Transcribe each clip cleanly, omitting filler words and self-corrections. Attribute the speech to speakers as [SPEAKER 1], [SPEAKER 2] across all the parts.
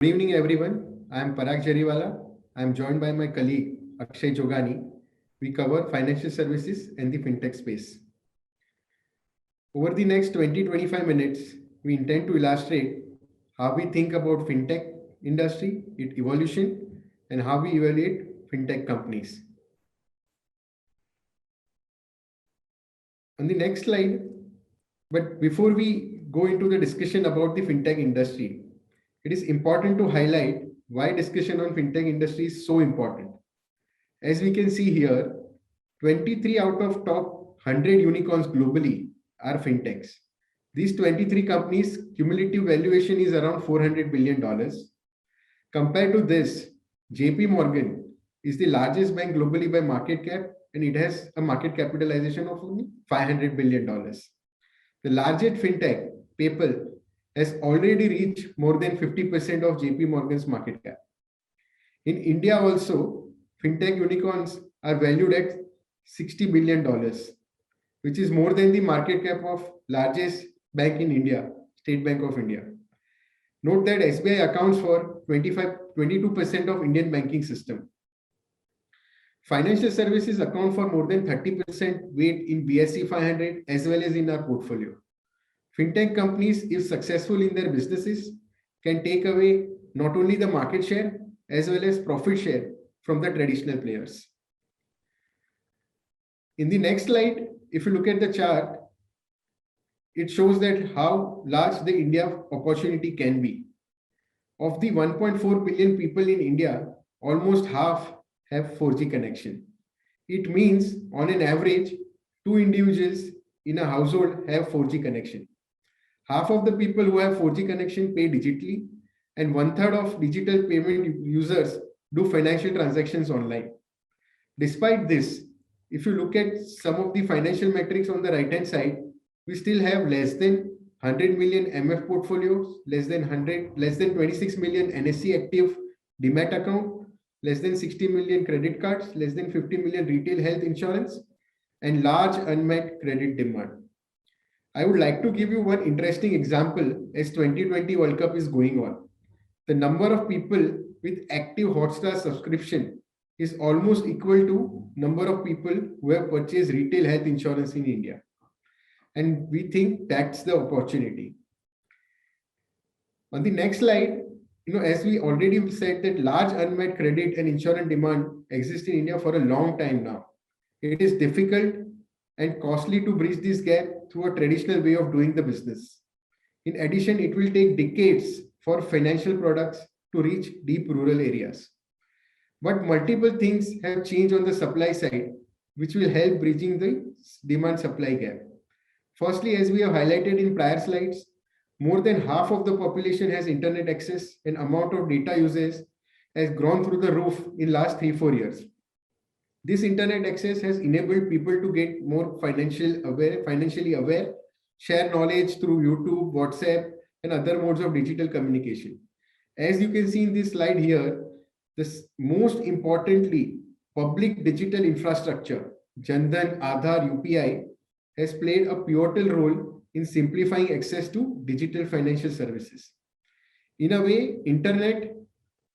[SPEAKER 1] Good evening, everyone. I am Parag Jariwala. I am joined by my colleague Akshay Jogani. We cover financial services and the fintech space. Over the next 20-25 minutes, we intend to illustrate how we think about fintech industry, its evolution, and how we evaluate fintech companies. On the next slide, but before we go into the discussion about the fintech industry, it is important to highlight why discussion on fintech industry is so important. As we can see here, 23 out of top 100 unicorns globally are fintechs. These 23 companies' cumulative valuation is around $400 billion. Compared to this, JP Morgan is the largest bank globally by market cap, and it has a market capitalization of only $500 billion. The largest fintech, PayPal, has already reached more than 50% of JP Morgan's market cap. In India also, fintech unicorns are valued at $60 billion, which is more than the market cap of largest bank in India, State Bank of India. Note that SBI accounts for 22% of Indian banking system. Financial services account for more than 30% weight in BSE 500 as well as in our portfolio. Fintech companies, if successful in their businesses, can take away not only the market share as well as profit share from the traditional players. In the next slide, if you look at the chart, it shows that how large the India opportunity can be. Of the 1.4 billion people in India, almost half have 4G connection. It means on an average, 2 individuals in a household have 4G connection. Half of the people who have 4G connection pay digitally, and 1/3 of digital payment users do financial transactions online. Despite this, if you look at some of the financial metrics on the right hand side, we still have less than 100 million MF portfolios, less than 26 million NSE active Demat account, less than 60 million credit cards, less than 50 million retail health insurance, and large unmet credit demand. I would like to give you one interesting example as 2020 World Cup is going on. The number of people with active Hotstar subscription is almost equal to number of people who have purchased retail health insurance in India. And we think that's the opportunity. On the next slide, as we already said that large unmet credit and insurance demand exists in India for a long time now. It is difficult and costly to bridge this gap through a traditional way of doing the business. In addition, it will take decades for financial products to reach deep rural areas. But multiple things have changed on the supply side, which will help bridging the demand-supply gap. Firstly, as we have highlighted in prior slides, more than half of the population has internet access, and amount of data usage has grown through the roof in last 3-4 years. This internet access has enabled people to get more financially aware, share knowledge through YouTube, WhatsApp, and other modes of digital communication. As you can see in this slide here, this most importantly, public digital infrastructure, Jan Dhan, Aadhaar, UPI, has played a pivotal role in simplifying access to digital financial services. In a way, internet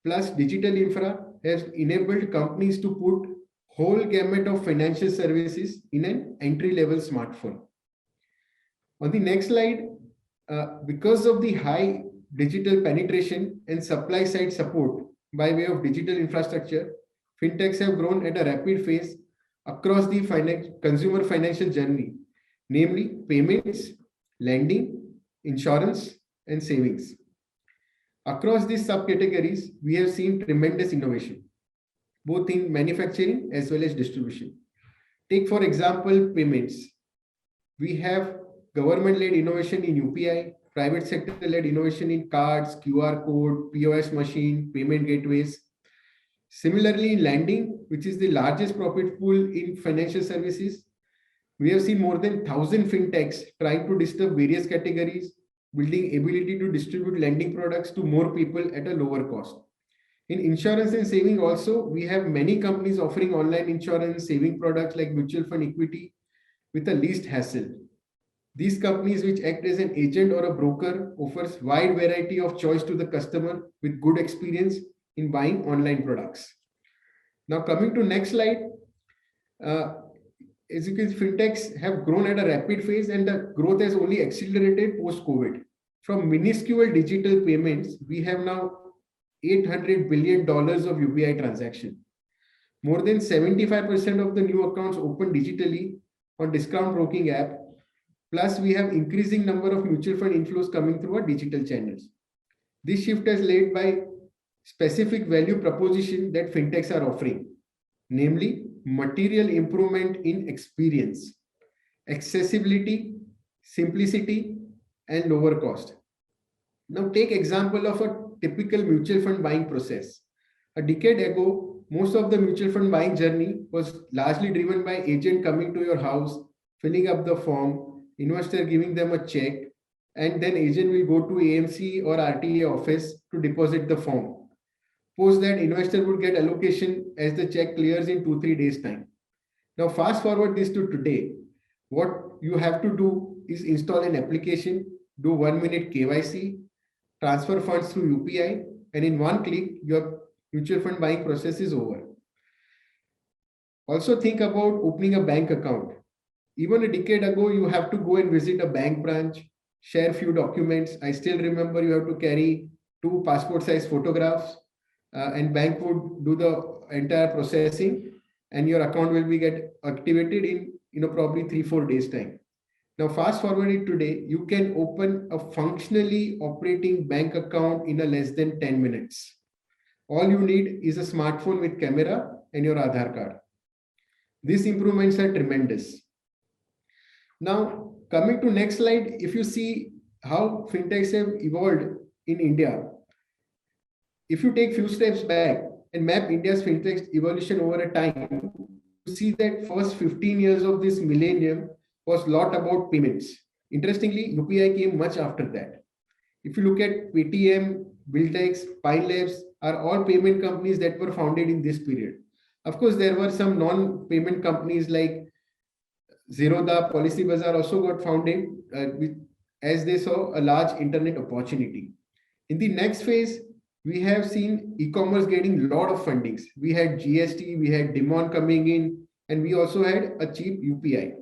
[SPEAKER 1] plus digital infra has enabled companies to put whole gamut of financial services in an entry-level smartphone. On the next slide, because of the high digital penetration and supply side support by way of digital infrastructure, fintechs have grown at a rapid pace across the consumer financial journey, namely payments, lending, insurance, and savings. Across these subcategories, we have seen tremendous innovation, both in manufacturing as well as distribution. Take, for example, payments. We have government-led innovation in UPI, private sector-led innovation in cards, QR code, POS machine, payment gateways. Similarly, in lending, which is the largest profit pool in financial services, we have seen more than 1,000 fintechs trying to disturb various categories, building ability to distribute lending products to more people at a lower cost. In insurance and saving also, we have many companies offering online insurance, saving products like mutual fund equity with the least hassle. These companies which act as an agent or a broker offers wide variety of choice to the customer with good experience in buying online products. Now coming to next slide, as you can see, fintechs have grown at a rapid phase and the growth has only accelerated post-COVID. From minuscule digital payments, we have now $800 billion of UPI transaction. More than 75% of the new accounts opened digitally on discount broking app. Plus, we have increasing number of mutual fund inflows coming through our digital channels. This shift is led by specific value proposition that fintechs are offering, namely material improvement in experience, accessibility, simplicity, and lower cost. Now take example of a typical mutual fund buying process. A decade ago, most of the mutual fund buying journey was largely driven by agent coming to your house, filling up the form, investor giving them a check, and then agent will go to AMC or RTA office to deposit the form. Post that, investor would get allocation as the check clears in 2-3 days time. Now fast forward this to today. What you have to do is install an application, do 1-minute KYC, transfer funds through UPI, and in one click, your mutual fund buying process is over. Also think about opening a bank account. Even a decade ago, you have to go and visit a bank branch, share few documents. I still remember you have to carry 2 passport size photographs and bank would do the entire processing and your account will be get activated in probably 3-4 days time. Now fast forward it today, you can open a functionally operating bank account in a less than 10 minutes. All you need is a smartphone with camera and your Aadhaar card. These improvements are tremendous. Now coming to next slide, if you see how fintechs have evolved in India, if you take few steps back and map India's fintech evolution over a time, you see that first 15 years of this millennium was lot about payments. Interestingly, UPI came much after that. If you look at Paytm, BillTex, Pine Labs are all payment companies that were founded in this period. Of course, there were some non-payment companies like Zerodha, Policybazaar also got founded as they saw a large internet opportunity. In the next phase, we have seen e-commerce getting a lot of fundings. We had GST, we had Demon coming in, and we also had a cheap UPI.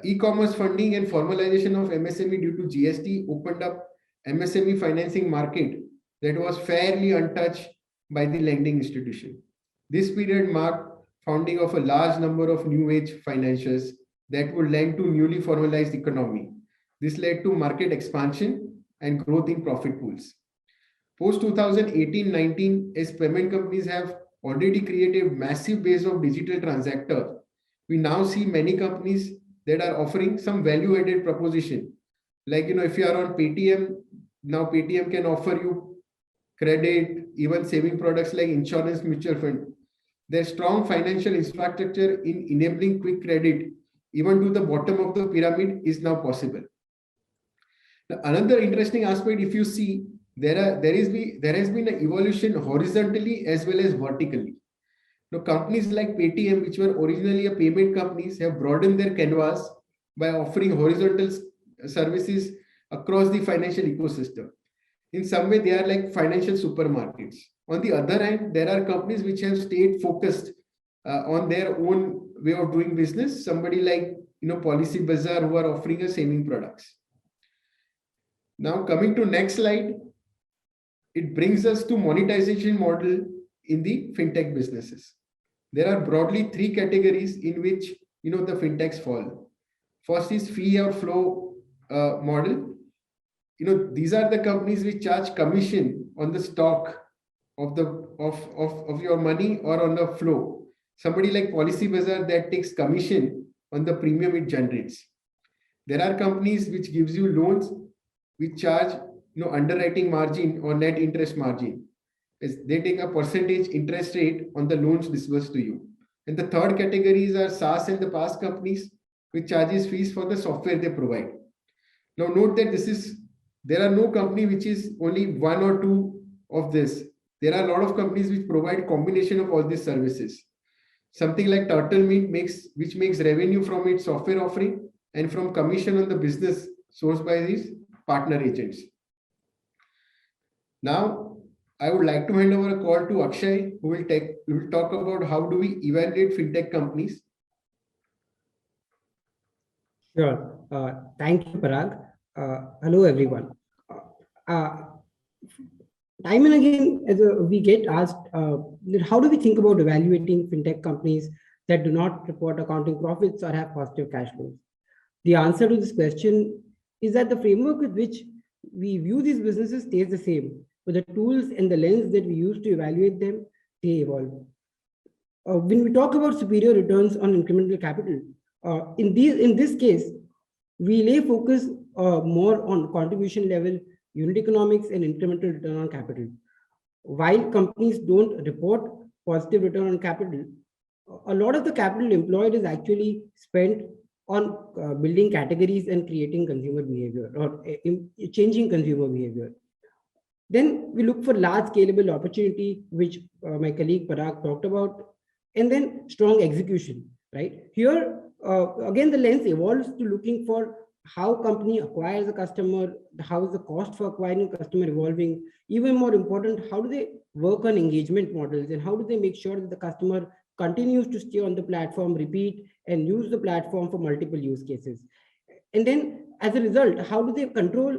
[SPEAKER 1] E-commerce funding and formalization of MSME due to GST opened up MSME financing market that was fairly untouched by the lending institution. This period marked founding of a large number of new age financiers that would lend to newly formalized economy. This led to market expansion and growth in profit pools. Post 2018-19, as payment companies have already created massive base of digital transactor, we now see many companies that are offering some value-added proposition. Like, if you are on Paytm, now Paytm can offer you credit, even saving products like insurance, mutual fund. Their strong financial infrastructure in enabling quick credit, even to the bottom of the pyramid, is now possible. Now, another interesting aspect, if you see, there has been an evolution horizontally as well as vertically. Now, companies like Paytm, which were originally a payment companies, have broadened their canvas by offering horizontal services across the financial ecosystem. In some way, they are like financial supermarkets. On the other hand, there are companies which have stayed focused on their own way of doing business. Somebody like Policybazaar, who are offering a saving products. Now coming to next slide, it brings us to monetization model in the fintech businesses. There are broadly 3 categories in which the fintechs fall. First is fee or flow model. These are the companies which charge commission on the stock of your money or on the flow. Somebody like Policybazaar that takes commission on the premium it generates. There are companies which gives you loans which charge underwriting margin or net interest margin. They take a percentage interest rate on the loans disbursed to you. And the third categories are SaaS and the PaaS companies which charges fees for the software they provide. Now note that there are no company which is only 1 or 2 of this. There are a lot of companies which provide combination of all these services. Something like Turtle Mint which makes revenue from its software offering, and from commission on the business sourced by these partner agents. Now, I would like to hand over a call to Akshay, who will talk about how do we evaluate fintech companies.
[SPEAKER 2] Sure. Thank you, Parag. Hello, everyone. Uh, Time and again, we get asked, how do we think about evaluating fintech companies that do not report accounting profits or have positive cash flows? The answer to this question is that the framework with which we view these businesses stays the same, but the tools and the lens that we use to evaluate them, they evolve. When we talk about superior returns on incremental capital, in this case, we lay focus more on contribution level, unit economics, and incremental return on capital. While companies don't report positive return on capital, a lot of the capital employed is actually spent on building categories and creating consumer behavior or changing consumer behavior. Then we look for large scalable opportunity, which my colleague Parag talked about, and then strong execution, right? Here, again, the lens evolves to looking for how company acquires a customer, how is the cost for acquiring a customer evolving. Even more important, how do they work on engagement models, and how do they make sure that the customer continues to stay on the platform, repeat, and use the platform for multiple use cases. And then as a result, how do they control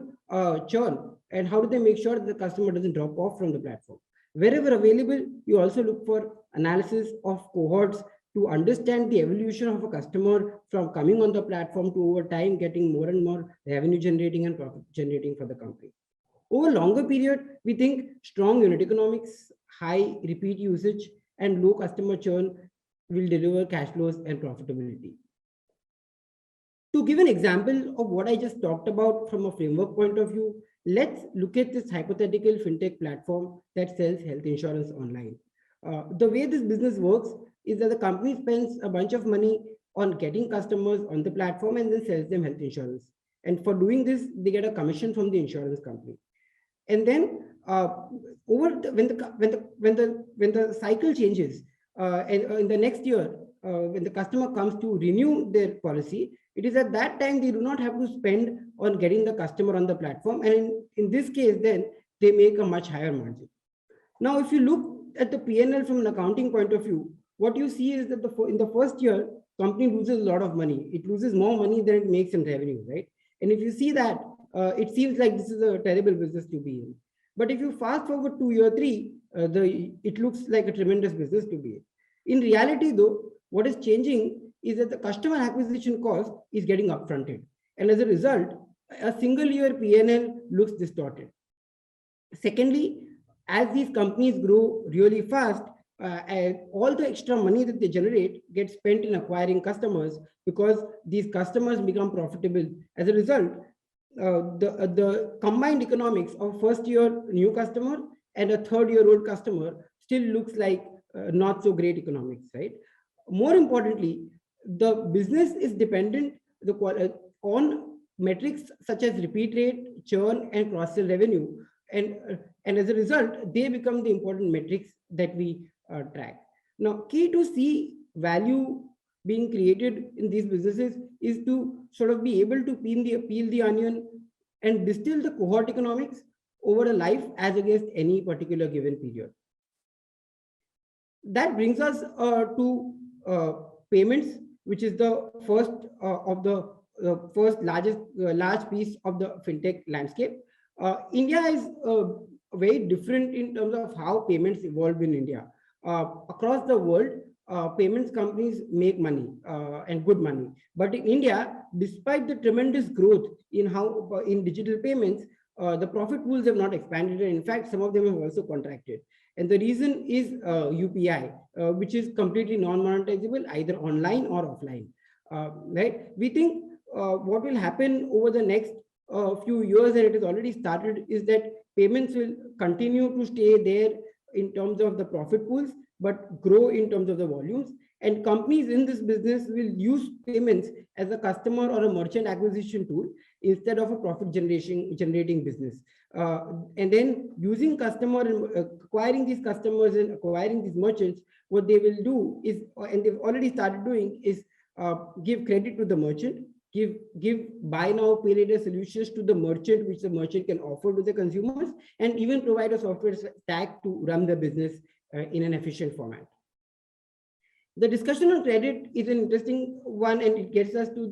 [SPEAKER 2] churn, and how do they make sure that the customer doesn't drop off from the platform? Wherever available, you also look for analysis of cohorts to understand the evolution of a customer from coming on the platform to over time getting more and more revenue generating and profit generating for the company. Over a longer period, we think strong unit economics, high repeat usage, and low customer churn will deliver cash flows and profitability. To give an example of what I just talked about from a framework point of view, let's look at this hypothetical fintech platform that sells health insurance online. The way this business works is that the company spends a bunch of money on getting customers on the platform and then sells them health insurance. And for doing this, they get a commission from the insurance company. And then when the cycle changes, and in the next year, when the customer comes to renew their policy, it is at that time they do not have to spend on getting the customer on the platform. And in this case, then they make a much higher margin. Now, if you look at the P&L from an accounting point of view, what you see is that in the first year, company loses a lot of money. It loses more money than it makes in revenue, right? And if you see that, it seems like this is a terrible business to be in. But if you fast forward to year 3, it looks like a tremendous business to be in. In reality, though, what is changing is that the customer acquisition cost is getting upfronted. And as a result, a single year P&L looks distorted. Secondly, as these companies grow really fast, all the extra money that they generate gets spent in acquiring customers because these customers become profitable. As a result, the combined economics of first year new customer and a third-year-old customer still looks like not so great economics, right? More importantly, the business is dependent on metrics such as repeat rate, churn, and cross-sell revenue. And as a result, they become the important metrics that we track. Now, key to see value being created in these businesses is to sort of be able to peel the onion and distill the cohort economics over a life as against any particular given period. That brings us to payments, which is the first of the large piece of the fintech landscape. India is very different in terms of how payments evolve in India. Across the world, payments companies make money and good money. But in India, despite the tremendous growth in digital payments, the profit pools have not expanded. And in fact, some of them have also contracted. And the reason is UPI, which is completely non-monetizable, either online or offline. Right? We think what will happen over the next few years, and it has already started, is that payments will continue to stay there in terms of the profit pools, but grow in terms of the volumes. And companies in this business will use payments as a customer or a merchant acquisition tool instead of a profit generating business. And then using acquiring these customers and acquiring these merchants, what they will do is, and they've already started doing, is give credit to the merchant give buy now, pay later solutions to the merchant, which the merchant can offer to the consumers, and even provide a software stack to run the business in an efficient format. The discussion on credit is an interesting one, and it gets us to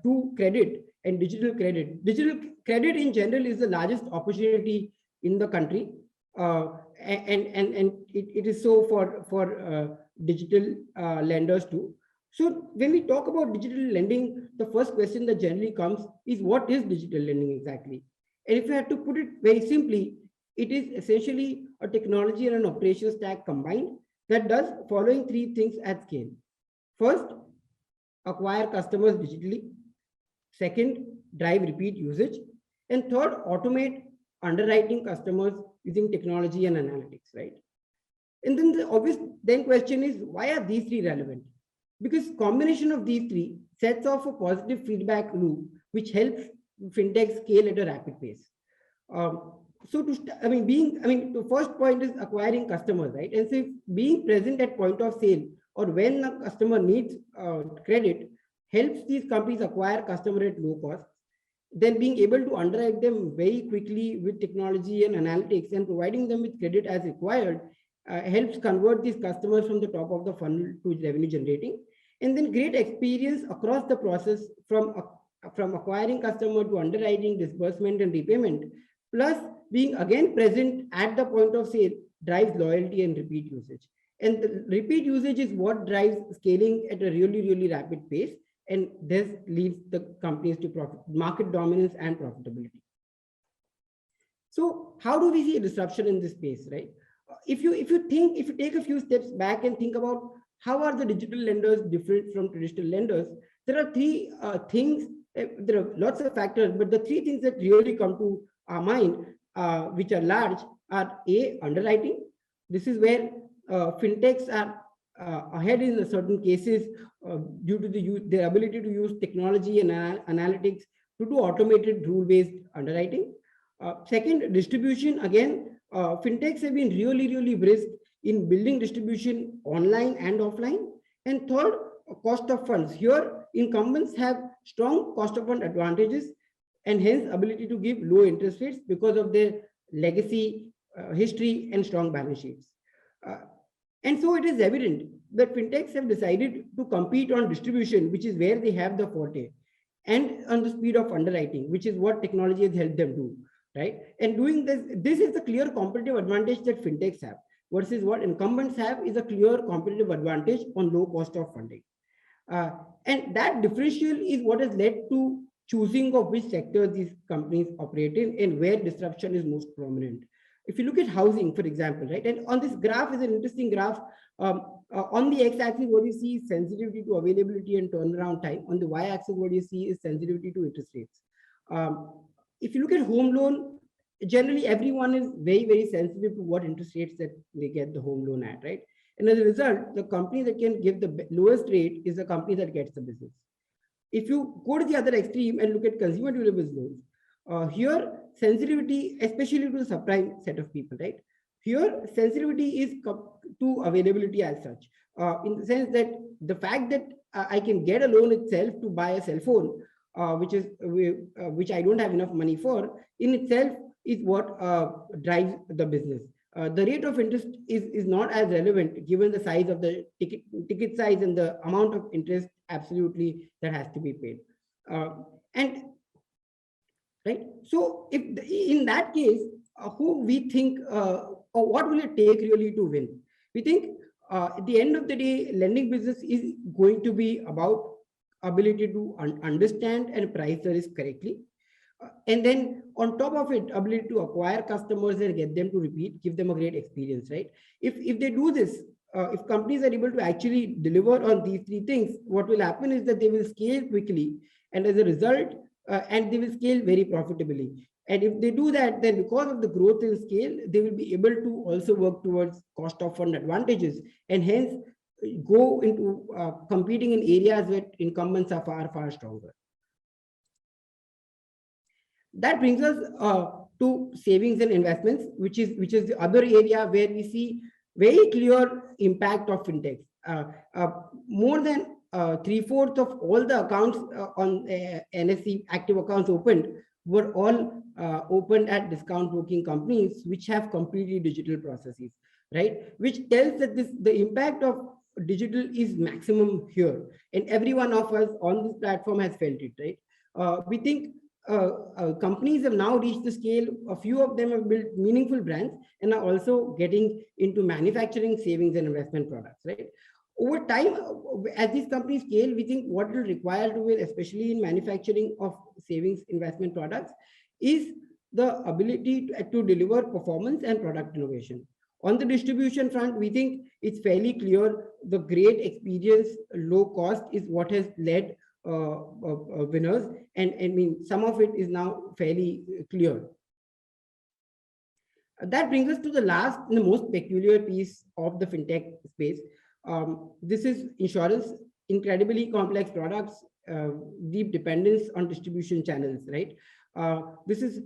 [SPEAKER 2] to credit and digital credit. Digital credit in general is the largest opportunity in the country, and it is so for digital lenders too. So when we talk about digital lending, the first question that generally comes is, what is digital lending exactly? And if I had to put it very simply, it is essentially a technology and an operations stack combined that does following three things at scale. First, acquire customers digitally. Second, drive repeat usage. And third, automate underwriting customers using technology and analytics, right? And then the obvious question is, why are these three relevant? Because combination of these three sets off a positive feedback loop, which helps fintech scale at a rapid pace. So the first point is acquiring customers, right? And so being present at point of sale or when a customer needs credit helps these companies acquire customer at low cost. Then being able to underwrite them very quickly with technology and analytics and providing them with credit as required helps convert these customers from the top of the funnel to revenue generating. And then great experience across the process from acquiring customer to underwriting, disbursement and repayment, plus being again present at the point of sale drives loyalty and repeat usage. And the repeat usage is what drives scaling at a really, really rapid pace. And this leads the companies to market dominance and profitability. So how do we see a disruption in this space, right? If you take a few steps back and think about how are the digital lenders different from traditional lenders, there are three things. There are lots of factors, but the three things that really come to our mind, which are large, are A, underwriting. This is where fintechs are ahead in certain cases due to their ability to use technology and analytics to do automated rule-based underwriting. Second, distribution. Again, fintechs have been really, really brisk in building distribution online and offline. And third, cost of funds. Here, incumbents have strong cost of fund advantages and hence ability to give low interest rates because of their legacy, history, and strong balance sheets. And so it is evident that fintechs have decided to compete on distribution, which is where they have the forte, and on the speed of underwriting, which is what technology has helped them do, right? And doing this is the clear competitive advantage that fintechs have versus what incumbents have is a clear competitive advantage on low cost of funding. And that differential is what has led to choosing of which sectors these companies operate in and where disruption is most prominent. If you look at housing, for example, right, and on this graph is an interesting graph. On the x-axis, what you see is sensitivity to availability and turnaround time. On the y-axis, what you see is sensitivity to interest rates. If you look at home loan, generally everyone is very, very sensitive to what interest rates that they get the home loan at, right? And as a result, the company that can give the lowest rate is the company that gets the business. If you go to the other extreme and look at consumer durables loans, here sensitivity, especially to the subprime set of people, right? Here sensitivity is to availability as such, in the sense that the fact that I can get a loan itself to buy a cell phone, which I don't have enough money for, in itself is what drives the business. The rate of interest is not as relevant given the size of the ticket size and the amount of interest absolutely that has to be paid. And right, so if in that case, who we think or what will it take really to win? We think at the end of the day, lending business is going to be about ability to understand and price the risk correctly. And then on top of it, ability to acquire customers and get them to repeat, give them a great experience, right? If they do this, if companies are able to actually deliver on these three things, what will happen is that they will scale quickly, and as a result, and they will scale very profitably. And if they do that, then because of the growth in scale, they will be able to also work towards cost of fund advantages, and hence go into competing in areas where incumbents are far, far stronger. That brings us to savings and investments, which is the other area where we see very clear impact of fintechs. More than 3/4 of all the accounts on NSE active accounts opened were all opened at discount broking companies which have completely digital processes, right? Which tells that the impact of digital is maximum here, and every one of us on this platform has felt it, right? We think companies have now reached the scale. A few of them have built meaningful brands and are also getting into manufacturing, savings, and investment products, right? Over time, as these companies scale, we think what will require to win, especially in manufacturing of savings investment products, is the ability to deliver performance and product innovation. On the distribution front, we think it's fairly clear the great experience, low cost is what has led winners, and I mean some of it is now fairly clear. That brings us to the last and the most peculiar piece of the fintech space. This is insurance, incredibly complex products, deep dependence on distribution channels, right? This is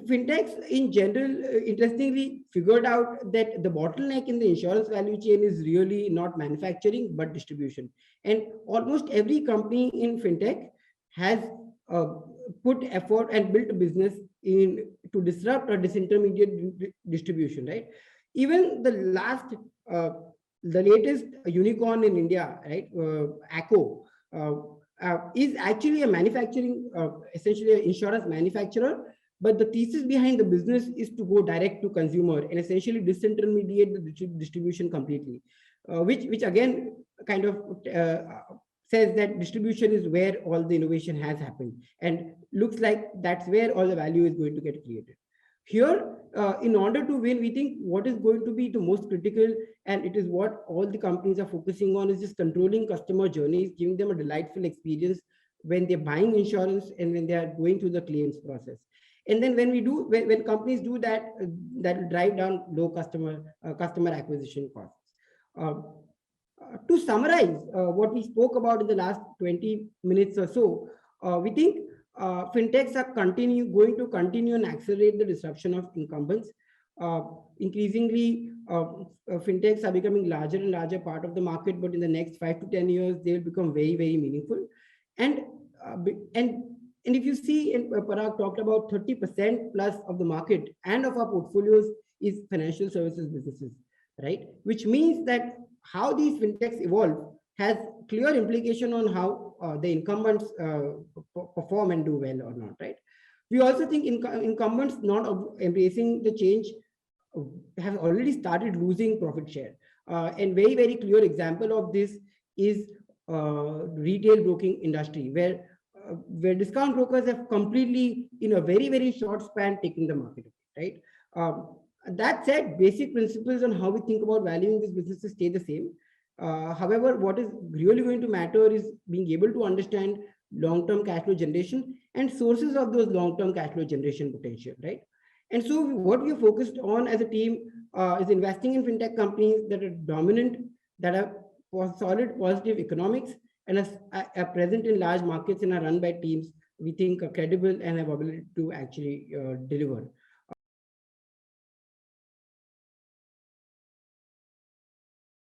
[SPEAKER 2] fintechs in general, interestingly figured out that the bottleneck in the insurance value chain is really not manufacturing, but distribution. And almost every company in fintech has put effort and built a business in to disrupt or disintermediate distribution, right? Even the latest unicorn in India, right, ACO, is actually a manufacturing, essentially an insurance manufacturer, but the thesis behind the business is to go direct to consumer and essentially disintermediate the distribution completely, which again kind of says that distribution is where all the innovation has happened, and looks like that's where all the value is going to get created. Here, in order to win, we think what is going to be the most critical, and it is what all the companies are focusing on, is just controlling customer journeys, giving them a delightful experience when they're buying insurance and when they are going through the claims process. And then when companies do that, that will drive down low customer acquisition costs. To summarize what we spoke about in the last 20 minutes or so, we think fintechs are going to continue and accelerate the disruption of incumbents. Increasingly, fintechs are becoming larger and larger part of the market, but in the next 5 to 10 years, they will become very, very meaningful. And if you see, Parag talked about 30% plus of the market and of our portfolios is financial services businesses, right? Which means that how these fintechs evolve has clear implication on how the incumbents perform and do well or not, right? We also think incumbents not embracing the change have already started losing profit share. And very, very clear example of this is retail broking industry, where discount brokers have completely, in a very, very short span, taken the market, right? That said, basic principles on how we think about valuing these businesses stay the same. However, what is really going to matter is being able to understand long-term cash flow generation and sources of those long-term cash flow generation potential, right? And so what we are focused on as a team is investing in fintech companies that are dominant, that have solid positive economics, and are present in large markets and are run by teams we think are credible and have ability to actually deliver.